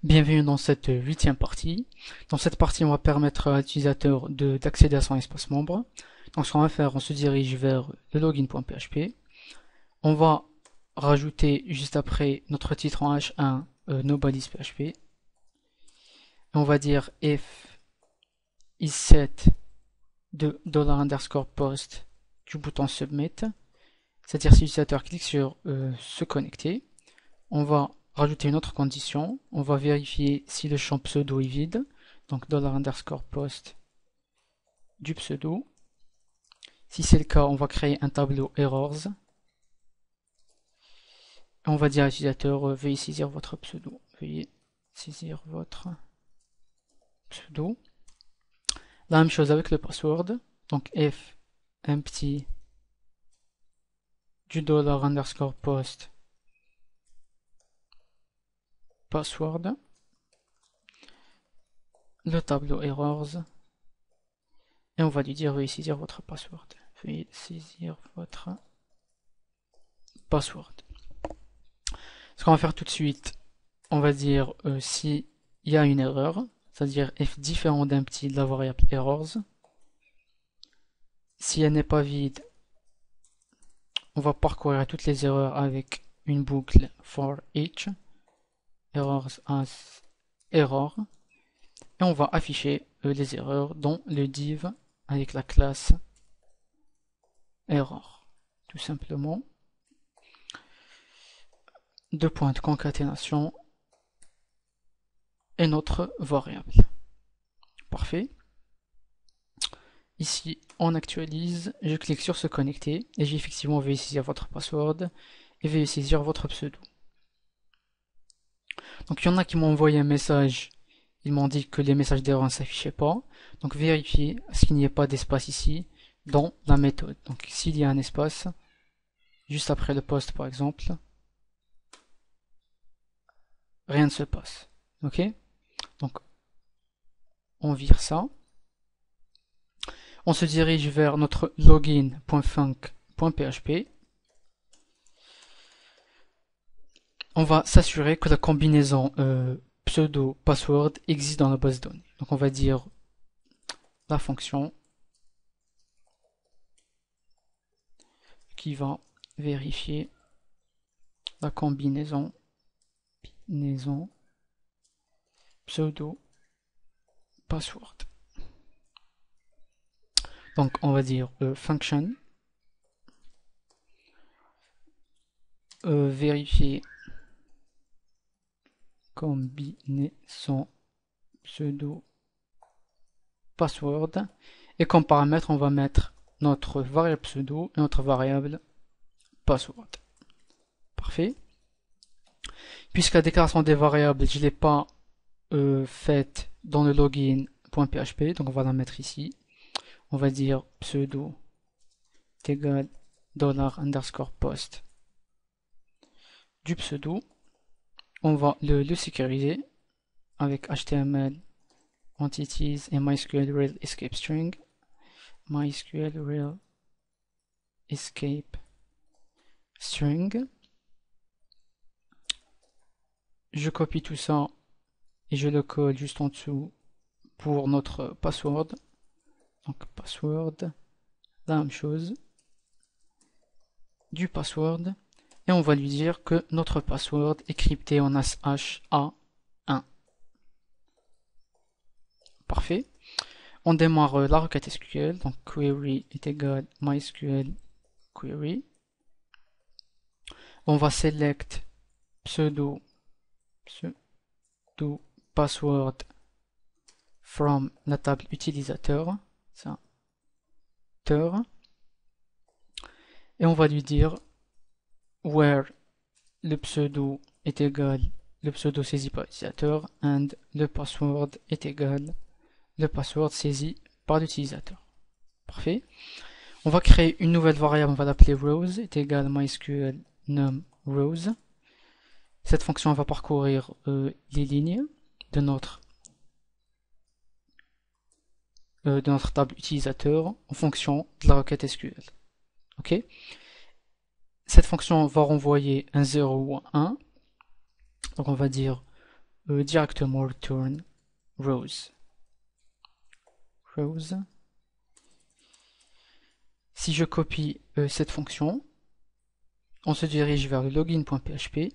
Bienvenue dans cette huitième partie. Dans cette partie, on va permettre à l'utilisateur d'accéder à son espace membre. Donc ce qu'on va faire, on se dirige vers le login.php. On va rajouter juste après notre titre en H1 nobody's.php. Et on va dire if is set de $_post du bouton submit. C'est-à-dire si l'utilisateur clique sur se connecter, on va rajouter une autre condition, on va vérifier si le champ pseudo est vide, donc $_post du pseudo. Si c'est le cas, on va créer un tableau errors. Et on va dire à l'utilisateur veuillez saisir votre pseudo. Veuillez saisir votre pseudo. La même chose avec le password. Donc if empty du $_post password, le tableau errors, et on va lui dire veuillez saisir votre password. Veuillez saisir votre password. Ce qu'on va faire tout de suite, on va dire s'il y a une erreur, c'est-à-dire f différent d'empty de la variable errors. Si elle n'est pas vide, on va parcourir toutes les erreurs avec une boucle for each errors as error, et on va afficher les erreurs dans le div avec la classe error, tout simplement. Deux points de concaténation et notre variable. Parfait. Ici, on actualise, je clique sur se connecter et j'ai effectivement veuillez saisir votre password et veuillez saisir votre pseudo. Donc il y en a qui m'ont envoyé un message, ils m'ont dit que les messages d'erreur ne s'affichaient pas. Donc vérifiez à ce qu'il n'y ait pas d'espace ici dans la méthode. Donc s'il y a un espace, juste après le post par exemple, rien ne se passe. Ok? Donc on vire ça. On se dirige vers notre login.func.php. On va s'assurer que la combinaison pseudo-password existe dans la base de données. Donc on va dire la fonction qui va vérifier la combinaison pseudo-password. Donc on va dire function vérifier combinaison pseudo password, et comme paramètre on va mettre notre variable pseudo et notre variable password. Parfait. Puisque la déclaration des variables je ne l'ai pas faite dans le login.php, donc on va la mettre ici. On va dire pseudo est égal $_post du pseudo. On va le sécuriser avec HTML entities et MySQL real escape string. MySQL real escape string. Je copie tout ça et je le colle juste en dessous pour notre password. Donc password, la même chose, du password, et on va lui dire que notre password est crypté en SHA1. Parfait. On démarre la requête SQL, donc query est égal MySQL query. On va select pseudo password from la table utilisateur, ça, et on va lui dire where le pseudo est égal le pseudo saisi par l'utilisateur and le password est égal le password saisi par l'utilisateur. Parfait. On va créer une nouvelle variable, on va l'appeler rows est égal MySQL num rows. Cette fonction va parcourir les lignes de notre table utilisateur en fonction de la requête SQL. Ok. Cette fonction va renvoyer un 0 ou un 1. Donc on va dire directement return rows. Si je copie cette fonction, on se dirige vers le login.php.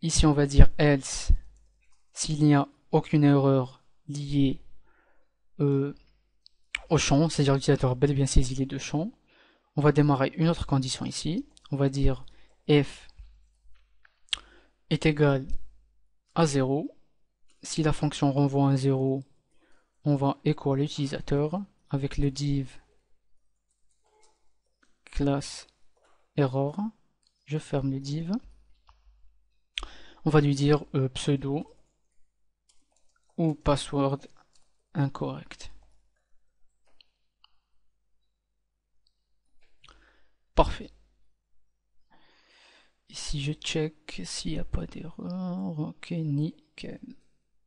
Ici, on va dire else s'il n'y a aucune erreur liée au champ, c'est-à-dire l'utilisateur a bel et bien saisi les deux champs. On va démarrer une autre condition ici. On va dire f est égal à 0. Si la fonction renvoie un 0, on va écho à l'utilisateur avec le div class error. Je ferme le div. On va lui dire pseudo ou password incorrect. Parfait. Ici je check s'il n'y a pas d'erreur. Ok, nickel.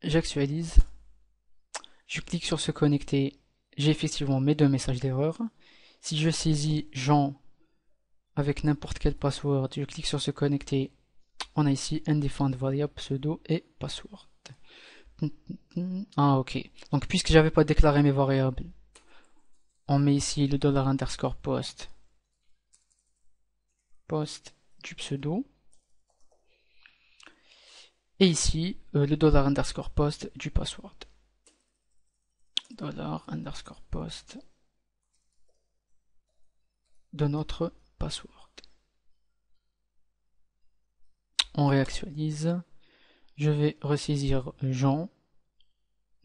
J'actualise. Je clique sur se connecter. J'ai effectivement mes deux messages d'erreur. Si je saisis Jean avec n'importe quel password, je clique sur se connecter. On a ici undefined variable pseudo et password. Ah ok. Donc puisque j'avais pas déclaré mes variables, on met ici le $_ post du pseudo. Et ici le $_ post du password. $_ post de notre password. On réactualise. Je vais ressaisir Jean,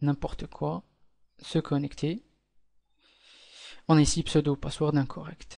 n'importe quoi, se connecter. On a ici pseudo password incorrect.